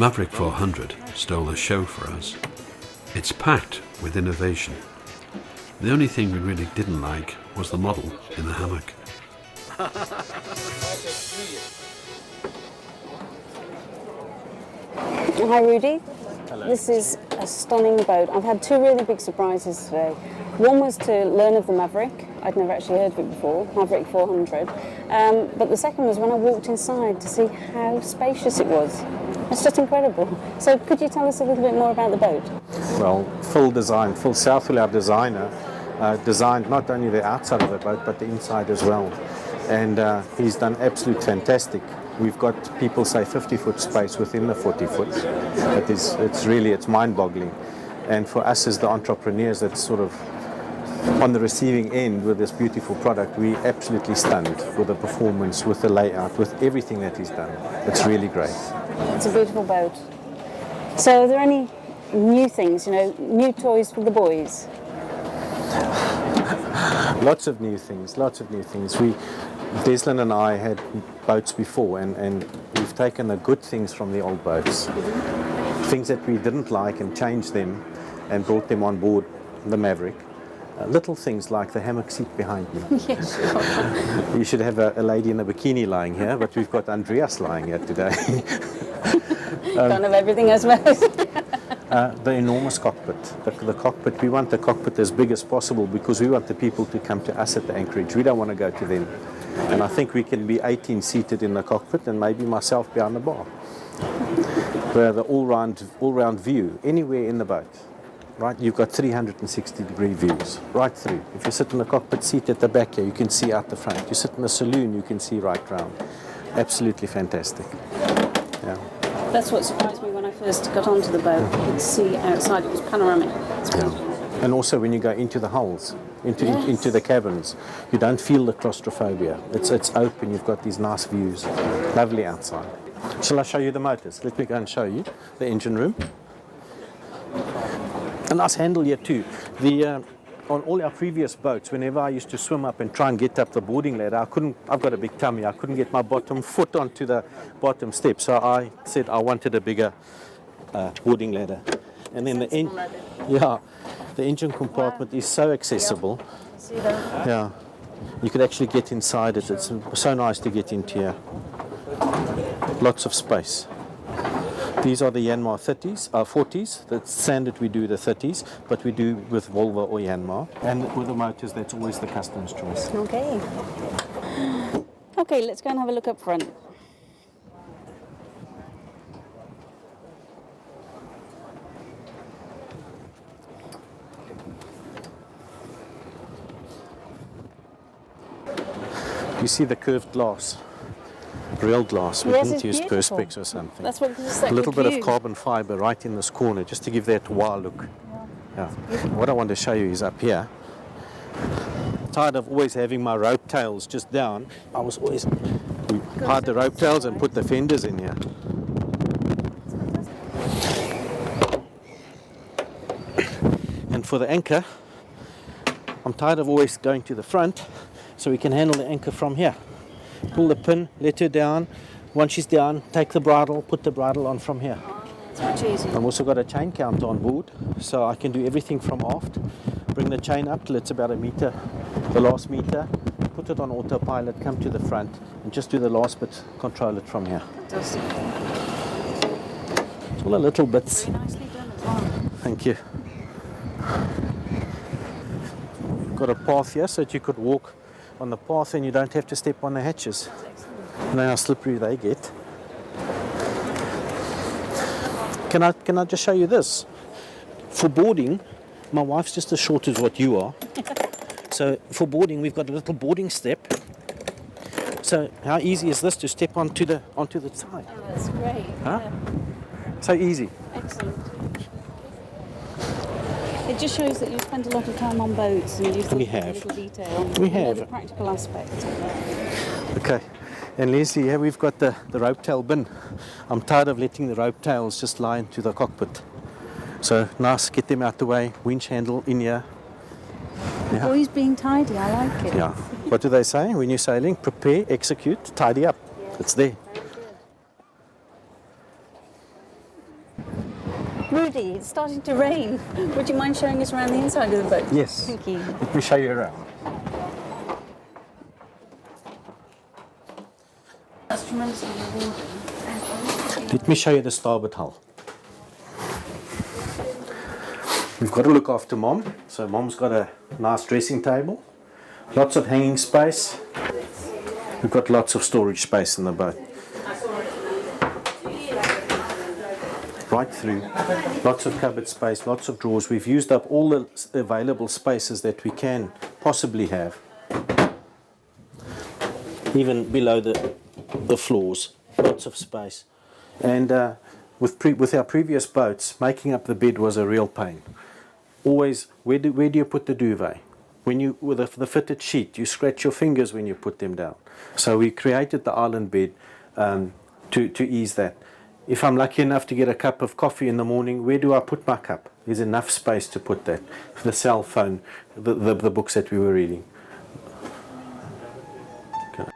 Maverick400 stole the show for us. It's packed with innovation. The only thing we really didn't like was the model in the hammock. Hi Rudy. Hello. This is a stunning boat. I've had two really big surprises today. One was to learn of the Maverick. I'd never actually heard of it before, Maverick400. But the second was when I walked inside to see how spacious it was. It's just incredible. So could you tell us a little bit more about the boat? Well, full design, full Southwell, our designer, designed not only the outside of the boat but the inside as well. And he's done absolutely fantastic. We've got, people say, 50-foot space within the 40-foot. It's mind-boggling. And for us as the entrepreneurs that's sort of on the receiving end with this beautiful product, we're absolutely stunned with the performance, with the layout, with everything that he's done. It's really great. It's a beautiful boat. So are there any new things, new toys for the boys? Lots of new things. Deslin and I had boats before, and we've taken the good things from the old boats, things that we didn't like, and changed them and brought them on board the Maverick. Little things like the hammock seat behind me. Yeah, sure. You should have a lady in a bikini lying here, but we've got Andreas lying here today. Can't have everything, I suppose. The enormous cockpit. The cockpit, we want the cockpit as big as possible because we want the people to come to us at the anchorage. We don't want to go to them. And I think we can be 18 seated in the cockpit and maybe myself behind the bar. The all-round view, anywhere in the boat. Right, you've got 360-degree views right through. If you sit in the cockpit seat at the back here, you can see out the front. You sit in the saloon, you can see right round. Absolutely fantastic. Yeah. That's what surprised me when I first got onto the boat. You could see outside, it was panoramic. It's beautiful. And also when you go into the hulls, into the cabins, you don't feel the claustrophobia. It's open, you've got these nice views. Lovely outside. Shall I show you the motors? Let me go and show you the engine room. A nice handle here too. On all our previous boats, whenever I used to swim up and try and get up the boarding ladder, I've got a big tummy, I couldn't get my bottom foot onto the bottom step, so I said I wanted a bigger boarding ladder. And then the engine compartment is so accessible. See that? Yeah, you could actually get inside it. It's so nice to get into here. Lots of space. These are the Yanmar 40s. That's standard, we do the 30s, but we do with Volvo or Yanmar. And with the motors, that's always the customer's choice. Okay. Okay, let's go and have a look up front. You see the curved glass, real glass. We Yes, didn't it's use beautiful. perspex or something. That's what it's like. A little bit of carbon fiber right in this corner, just to give that wow look. Yeah. What I want to show you is up here. Tired of always having my rope tails just down, I was always hide the rope tails and put the fenders in here. And for the anchor, I'm tired of always going to the front, so we can handle the anchor from here. Pull the pin, let her down. Once she's down, take the bridle, put the bridle on from here. It's much easier. I've also got a chain counter on board, so I can do everything from aft. Bring the chain up till it's about a meter, the last meter, put it on autopilot, come to the front, and just do the last bit, control it from here. Fantastic. It's all the little bits. Very nicely done as well. Thank you. Got a path here so that you could walk on the path and you don't have to step on the hatches. You know how slippery they get. Can I just show you this? For boarding, my wife's just as short as what you are. So for boarding, we've got a little boarding step. So how easy is this to step onto the side? Oh, that's great. Huh? Yeah. So easy. Excellent. It just shows that you spend a lot of time on boats and you think of little detail. We You know have. the practical aspect. Okay. And Leslie, here we've got the rope tail bin. I'm tired of letting the rope tails just lie into the cockpit. So nice, get them out the way, winch handle in here. Yeah. Always being tidy, I like it. Yeah. What do they say when you're sailing? Prepare, execute, tidy up. Yes. It's there. Very good. it's starting to rain. Would you mind showing us around the inside of the boat? Yes. Thank you. Let me show you around. That's tremendously rewarding. Let me show you the starboard hull. We've got to look after Mom. So Mom's got a nice dressing table, lots of hanging space. We've got lots of storage space in the boat. Right through, lots of cupboard space, lots of drawers. We've used up all the available spaces that we can possibly have. Even below the floors, lots of space. And with our previous boats, making up the bed was a real pain. Always, where do you put the duvet? When you, with the fitted sheet, you scratch your fingers when you put them down. So we created the island bed to ease that. If I'm lucky enough to get a cup of coffee in the morning, where do I put my cup? There's enough space to put that. The cell phone, the books that we were reading. Okay.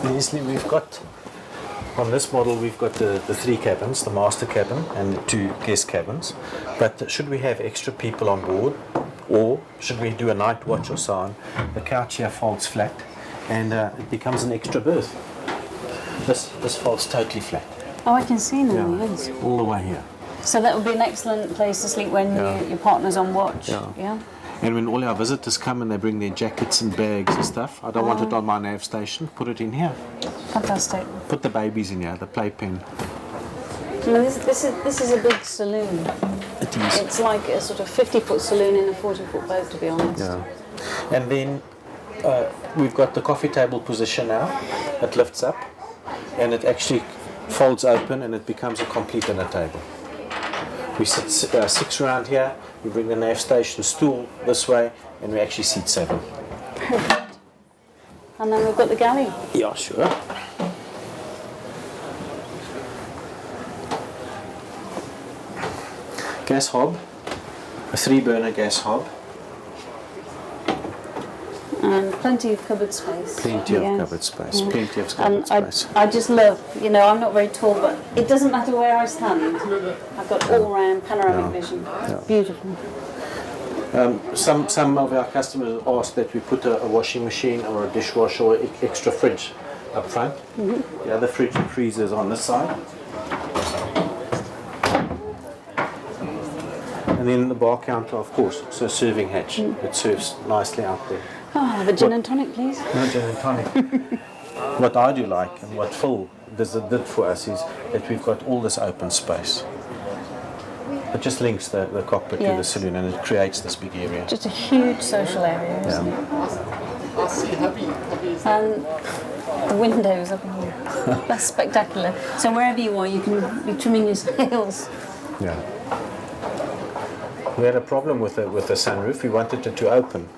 Obviously we've got, on this model we've got the 3 cabins, the master cabin and the 2 guest cabins. But should we have extra people on board, or should we do a night watch or so on, the couch here folds flat and it becomes an extra berth. This folds totally flat. Oh, I can see now, yes. All the way here. So that would be an excellent place to sleep when your partner's on watch. Yeah. And when all our visitors come and they bring their jackets and bags and stuff, I don't want it on my nav station, put it in here. Fantastic. Put the babies in here, the playpen. Well, this is a big saloon. It is. It's like a sort of 50-foot saloon in a 40-foot boat, to be honest. Yeah. And then we've got the coffee table position now. It lifts up and it actually folds open and it becomes a complete dinner table. We sit 6 around here, we bring the nav station stool this way, and we actually seat 7. Perfect. And then we've got the galley. Yeah, sure. Gas hob, a 3-burner gas hob. And plenty of cupboard space. Plenty of cupboard space, plenty of cupboard space. I just love, I'm not very tall, but it doesn't matter where I stand. I've got all-round panoramic vision. Beautiful. Some of our customers ask that we put a washing machine or a dishwasher or extra fridge up front. The other fridge and freezer is on this side. And then the bar counter, of course, so serving hatch. It serves nicely out there. Oh, have a gin and tonic, please. No gin and tonic. What I do like and what Phil did for us is that we've got all this open space. It just links the cockpit to the Yes. saloon and it creates this big area. Just a huge social area, isn't it? And the windows up here. That's spectacular. So wherever you are, you can be trimming your sails. Yeah. We had a problem with the sunroof. We wanted it to open.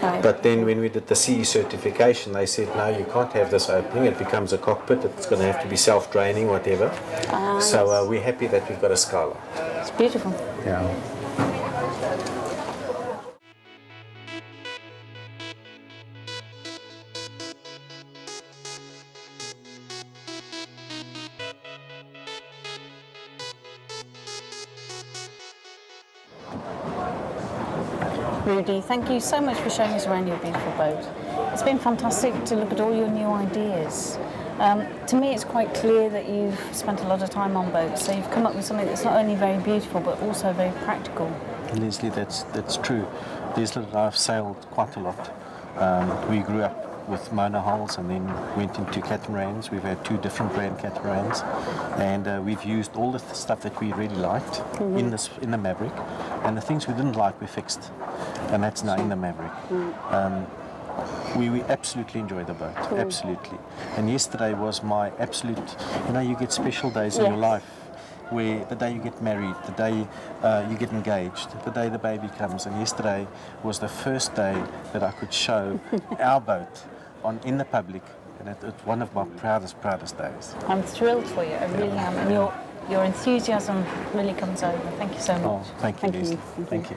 Right. But then when we did the CE certification, they said, no, you can't have this opening. It becomes a cockpit. It's going to have to be self-draining, whatever. So we're happy that we've got a skylight. It's beautiful. Yeah. Rudy, thank you so much for showing us around your beautiful boat. It's been fantastic to look at all your new ideas. To me, it's quite clear that you've spent a lot of time on boats, so you've come up with something that's not only very beautiful, but also very practical. Leslie, that's true. Leslie and I have sailed quite a lot. We grew up with monohulls and then went into catamarans. We've had 2 different brand catamarans, and we've used all the stuff that we really liked in the Maverick, and the things we didn't like we fixed, and that's now in the Maverick. We absolutely enjoy the boat, absolutely. And yesterday was my absolute, you get special days in your life, where the day you get married, the day you get engaged, the day the baby comes. And yesterday was the first day that I could show our boat in the public, and it's one of my proudest days. I'm thrilled for you, I really am, and your enthusiasm really comes over. Thank you so much. Oh, thank you, Leslie. Thank you.